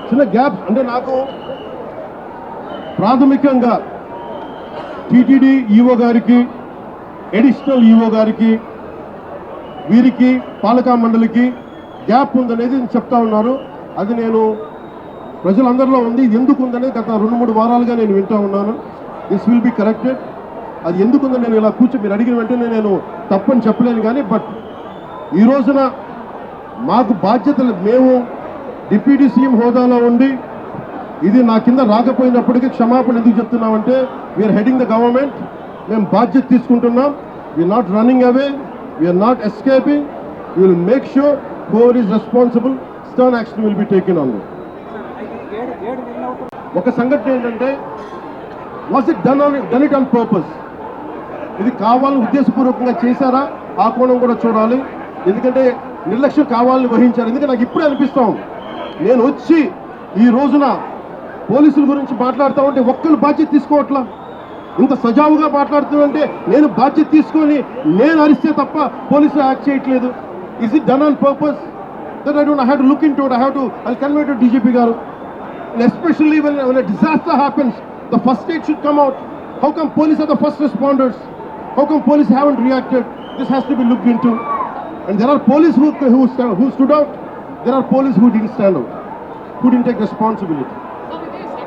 చిన్న గ్యాప్ అంటే నాకు ప్రాథమికంగా టీటీడీ ఈఓ గారికి, అడిషనల్ ఈఓ గారికి, వీరికి పాలకా మండలికి గ్యాప్ ఉందనేది చెప్తా ఉన్నారు. అది నేను ప్రజలందరిలో ఉంది. ఇది ఎందుకు ఉందనేది గత 2-3 వారాలుగా నేను వింటూ ఉన్నాను. This will be corrected. అది ఎందుకుందో నేను ఇలా మీరు అడిగిన వెంటనే నేను తప్పని చెప్పలేను. కానీ బట్ ఈ రోజున మాకు బాధ్యతలు, మేము డిప్యూటీ సీఎం హోదాలో ఉండి ఇది నా కింద రాకపోయినప్పటికీ క్షమాపణ ఎందుకు చెప్తున్నామంటే వీఆర్ హెడింగ్ ద గవర్నమెంట్. మేము బాధ్యత తీసుకుంటున్నాం. We're not running away, we're not escaping. We will make sure whoever is responsible stern action will be taken on. ఒక సంఘటన ఏంటంటే, was it done it on purpose? ఇది కావాలని ఉద్దేశపూర్వకంగా చేశారా? ఆ కోణం కూడా చూడాలి. ఎందుకంటే నిర్లక్ష్యం కావాలని వహించారు. ఎందుకంటే నాకు ఇప్పుడే అనిపిస్తాం, నేను వచ్చి ఈ రోజున పోలీసుల గురించి మాట్లాడుతూ ఉంటే ఒక్కరు బాధ్యత తీసుకోవట్లా. ఇంత సజావుగా మాట్లాడుతుందంటే నేను బాధ్యత తీసుకొని నేను అరిస్తే తప్ప పోలీసులు యాక్ట్ చేయట్లేదు. Is it done on purpose? That I don't have to look in to it. I have to convey to DGP గారు. And especially when a disaster happens, the first aid should come out. How come police are the first responders? How come police haven't reacted? This has to be looked into. And there are police who stood out. There are police who didn't stand out, who didn't take responsibility.